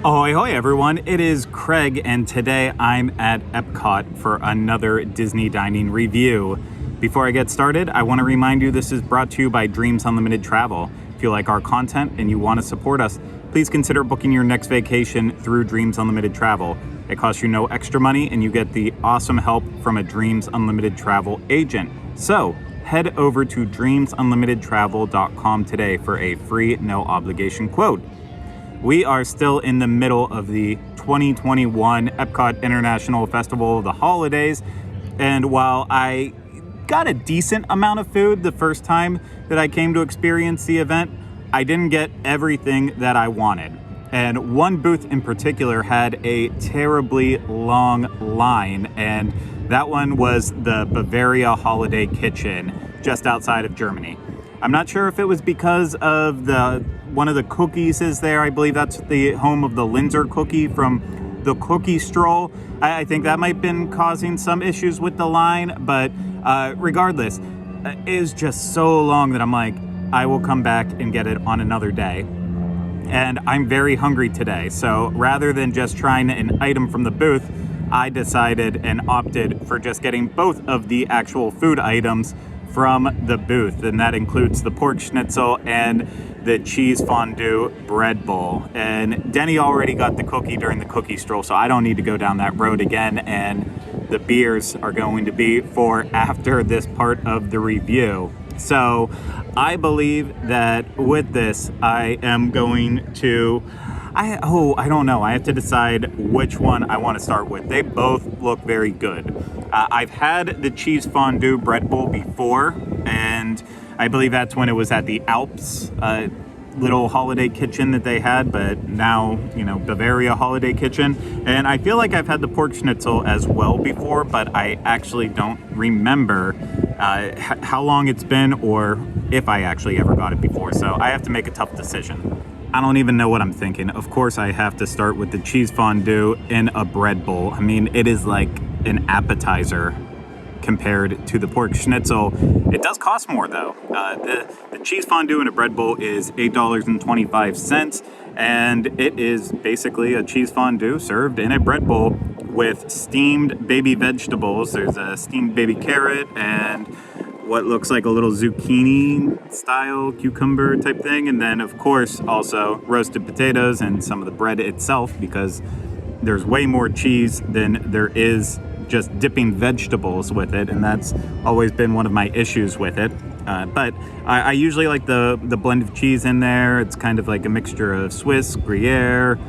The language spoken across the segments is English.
Ahoy, hoy, everyone. It is Craig, and today I'm at EPCOT for another Disney dining review. Before I get started, I want to remind you this is brought to you by Dreams Unlimited Travel. If you like our content and you want to support us, please consider booking your next vacation through Dreams Unlimited Travel. It costs you no extra money, and you get the awesome help from a Dreams Unlimited Travel agent. So, head over to dreamsunlimitedtravel.com today for a free, no obligation quote. We are still in the middle of the 2021 EPCOT International Festival of the Holidays, and while I got a decent amount of food the first time that I came to experience the event, I didn't get everything that I wanted. And one booth in particular had a terribly long line, and that one was the Bavaria Holiday Kitchen just outside of Germany. I'm not sure if it was because of one of the cookies is there. I believe that's the home of the Linzer cookie from the Cookie Stroll. I think that might have been causing some issues with the line, but regardless, it is just so long that I'm like, I will come back and get it on another day. And I'm very hungry today, so rather than just trying an item from the booth, I decided and opted for just getting both of the actual food items from the booth, and that includes the pork schnitzel and the cheese fondue bread bowl. And Denny already got the cookie during the cookie stroll, so I don't need to go down that road again, and the beers are going to be for after this part of the review. So I believe that with this, I am going to I don't know. I have to decide which one I want to start with. They both look very good. I've had the cheese fondue bread bowl before, and I believe that's when it was at the Alps little holiday kitchen that they had, but now, Bavaria Holiday Kitchen. And I feel like I've had the pork schnitzel as well before, but I actually don't remember how long it's been or if I actually ever got it before. So I have to make a tough decision. I don't even know what I'm thinking. Of course, I have to start with the cheese fondue in a bread bowl. I mean, it is like an appetizer compared to the pork schnitzel. It does cost more, though. The cheese fondue in a bread bowl is $8.25, and it is basically a cheese fondue served in a bread bowl with steamed baby vegetables. There's a steamed baby carrot and what looks like a little zucchini style cucumber type thing, and then of course also roasted potatoes and some of the bread itself, because there's way more cheese than there is just dipping vegetables with it, and that's always been one of my issues with it. But I usually like the blend of cheese in there. It's kind of like a mixture of Swiss, Gruyere,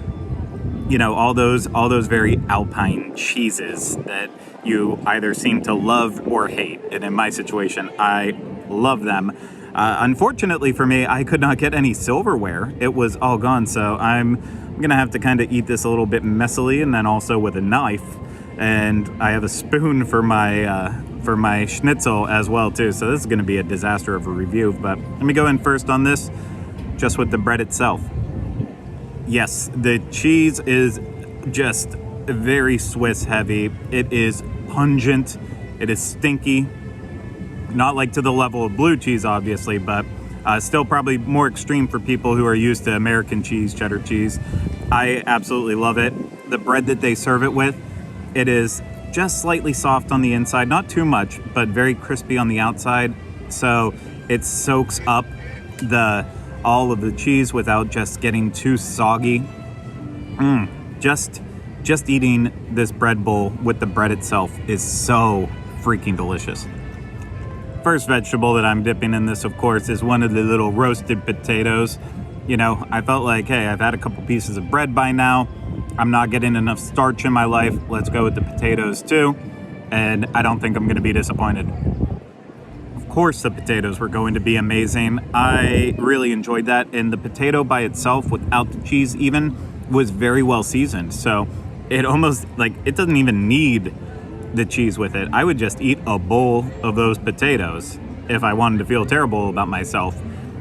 all those very alpine cheeses that you either seem to love or hate. And in my situation, I love them. Unfortunately for me, I could not get any silverware. It was all gone, so I'm gonna have to kind of eat this a little bit messily, and then also with a knife. And I have a spoon for my schnitzel as well too. So this is gonna be a disaster of a review, but let me go in first on this, just with the bread itself. Yes, the cheese is just very Swiss heavy. It is pungent. It is stinky. Not like to the level of blue cheese, obviously, but still probably more extreme for people who are used to American cheese, cheddar cheese. I absolutely love it. The bread that they serve it with, it is just slightly soft on the inside, not too much, but very crispy on the outside. So it soaks up all of the cheese without just getting too soggy. Just eating this bread bowl with the bread itself is so freaking delicious. First vegetable that I'm dipping in this, of course, is one of the little roasted potatoes. I felt like, hey, I've had a couple pieces of bread by now. I'm not getting enough starch in my life. Let's go with the potatoes too. And I don't think I'm going to be disappointed. Of course, the potatoes were going to be amazing. I really enjoyed that. And the potato by itself, without the cheese even, was very well seasoned. So it almost, it doesn't even need the cheese with it. I would just eat a bowl of those potatoes if I wanted to feel terrible about myself,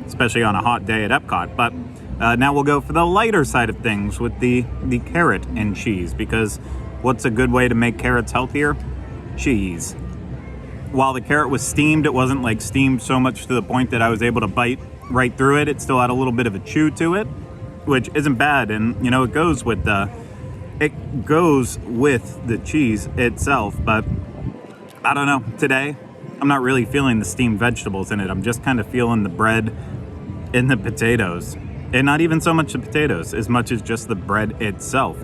especially on a hot day at EPCOT. But now we'll go for the lighter side of things with the carrot and cheese, because what's a good way to make carrots healthier? Cheese. While the carrot was steamed, it wasn't steamed so much to the point that I was able to bite right through it. It still had a little bit of a chew to it. which isn't bad. And, you know, it goes with the cheese itself. But I don't know, today I'm not really feeling the steamed vegetables in it. I'm just kind of feeling the bread and the potatoes. And not even so much the potatoes as much as just the bread itself.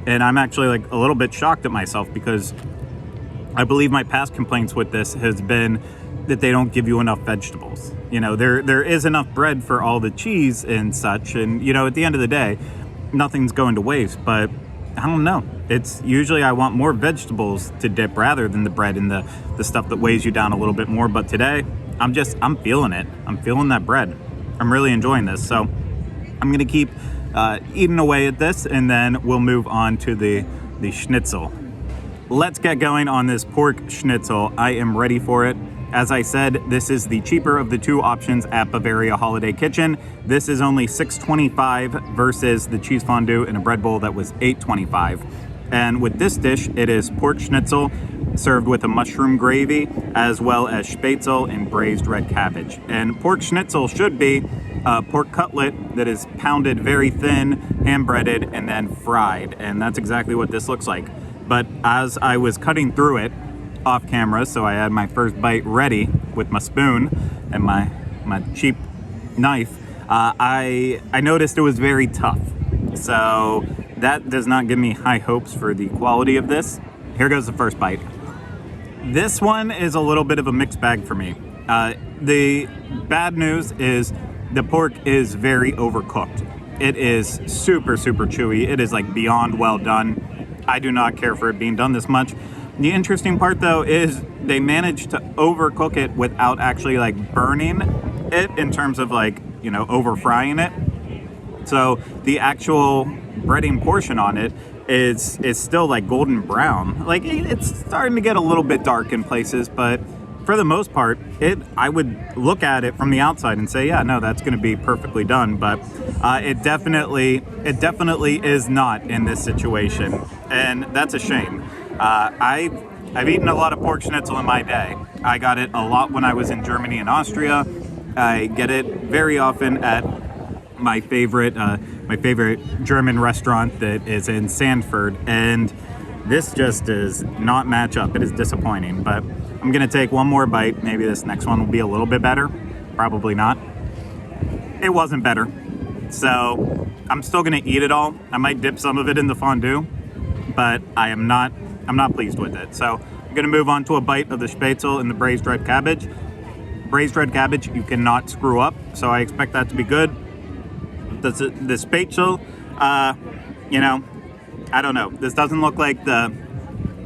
And I'm actually like a little bit shocked at myself, because I believe my past complaints with this has been that they don't give you enough vegetables. You know, there is enough bread for all the cheese and such. And, you know, at the end of the day, nothing's going to waste. But I don't know. It's usually I want more vegetables to dip rather than the bread and the stuff that weighs you down a little bit more. But today, I'm feeling it. I'm feeling that bread. I'm really enjoying this. So I'm going to keep eating away at this, and then we'll move on to the schnitzel. Let's get going on this pork schnitzel. I am ready for it. As I said, this is the cheaper of the two options at Bavaria Holiday Kitchen. This is only $6.25 versus the cheese fondue in a bread bowl that was $8.25. And with this dish, it is pork schnitzel served with a mushroom gravy, as well as spätzle and braised red cabbage. And pork schnitzel should be a pork cutlet that is pounded very thin, hand-breaded, and then fried. And that's exactly what this looks like. But as I was cutting through it off camera, so I had my first bite ready with my spoon and my cheap knife, I noticed it was very tough. So that does not give me high hopes for the quality of this. Here goes the first bite. This one is a little bit of a mixed bag for me. The bad news is the pork is very overcooked. It is super, super chewy. It is like beyond well done. I do not care for it being done this much. The interesting part though is they managed to overcook it without actually like burning it in terms of like, you know, over frying it. So the actual breading portion on it is still like golden brown. Like it's starting to get a little bit dark in places, but for the most part, I would look at it from the outside and say, yeah, no, that's going to be perfectly done. But it definitely is not in this situation, and that's a shame. I've eaten a lot of pork schnitzel in my day. I got it a lot when I was in Germany and Austria. I get it very often at my favorite German restaurant that is in Sanford, and this just does not match up. It is disappointing, but I'm gonna take one more bite. Maybe this next one will be a little bit better. Probably not. It wasn't better, so I'm still gonna eat it all. I might dip some of it in the fondue, but I'm not pleased with it. So I'm gonna move on to a bite of the spätzle and the braised red cabbage. Braised red cabbage you cannot screw up, so I expect that to be good. The spätzle, you know, I don't know. This doesn't look like the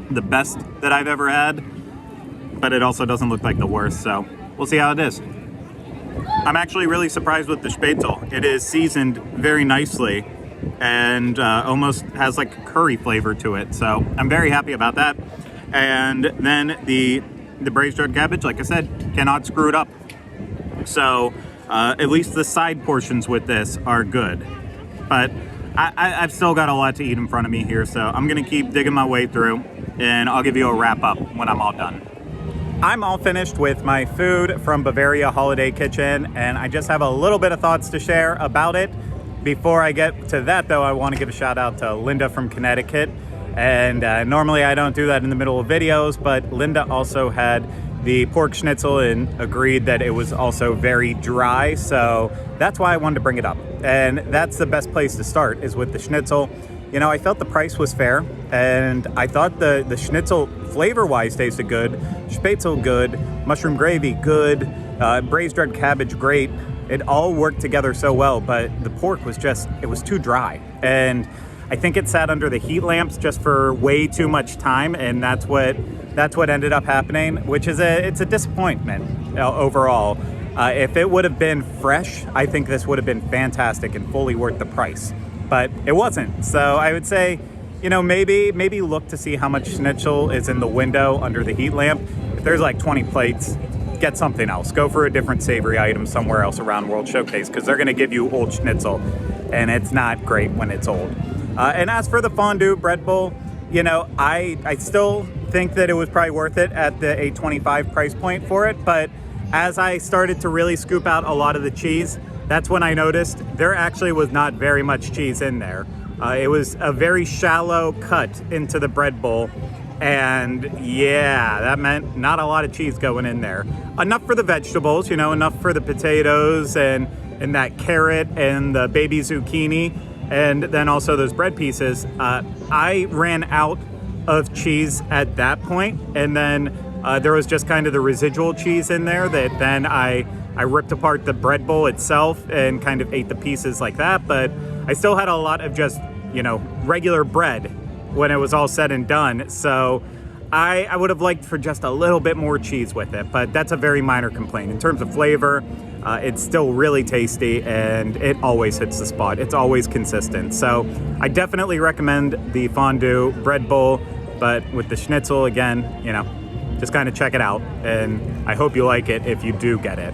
best that I've ever had, but it also doesn't look like the worst, so we'll see how it is. I'm actually really surprised with the spätzle. It is seasoned very nicely and almost has like a curry flavor to it, so I'm very happy about that. And then the braised red cabbage, like I said, cannot screw it up. So at least the side portions with this are good. But I've still got a lot to eat in front of me here, so I'm gonna keep digging my way through, and I'll give you a wrap up when I'm all done. I'm all finished with my food from Bavaria Holiday Kitchen, and I just have a little bit of thoughts to share about it. Before I get to that though, I want to give a shout out to Linda from Connecticut. And normally I don't do that in the middle of videos, but Linda also had the pork schnitzel and agreed that it was also very dry. So that's why I wanted to bring it up. And that's the best place to start, is with the schnitzel. You know, I felt the price was fair, and I thought the schnitzel flavor-wise tasted good. Spätzle good, mushroom gravy good, braised red cabbage great. It all worked together so well, but the pork was it was too dry. And I think it sat under the heat lamps just for way too much time, and that's what ended up happening, which is it's a disappointment overall. If it would have been fresh, I think this would have been fantastic and fully worth the price, but it wasn't. So I would say, you know, maybe look to see how much schnitzel is in the window under the heat lamp. If there's like 20 plates, get something else. Go for a different savory item somewhere else around World Showcase, because they're gonna give you old schnitzel, and it's not great when it's old. And as for the fondue bread bowl, you know, I still think that it was probably worth it at the $8.25 price point for it, but as I started to really scoop out a lot of the cheese, that's when I noticed there actually was not very much cheese in there. It was a very shallow cut into the bread bowl, and yeah, that meant not a lot of cheese going in there. Enough for the vegetables, you know, enough for the potatoes and that carrot and the baby zucchini, and then also those bread pieces. I ran out of cheese at that point, and then there was just kind of the residual cheese in there that then I ripped apart the bread bowl itself and kind of ate the pieces like that, but I still had a lot of just, you know, regular bread when it was all said and done. So I would have liked for just a little bit more cheese with it, but that's a very minor complaint. In terms of flavor, it's still really tasty and it always hits the spot. It's always consistent. So I definitely recommend the fondue bread bowl, but with the schnitzel, again, you know, just kind of check it out, and I hope you like it if you do get it.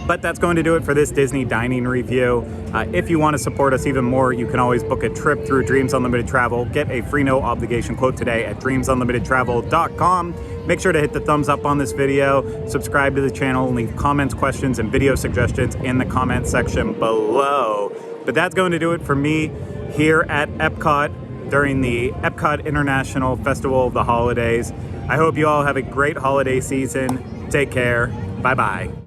But that's going to do it for this Disney dining review. If you want to support us even more, you can always book a trip through Dreams Unlimited Travel. Get a free no obligation quote today at dreamsunlimitedtravel.com. Make sure to hit the thumbs up on this video, subscribe to the channel, and leave comments, questions, and video suggestions in the comment section below. But that's going to do it for me here at EPCOT during the EPCOT International Festival of the Holidays. I hope you all have a great holiday season. Take care. Bye-bye.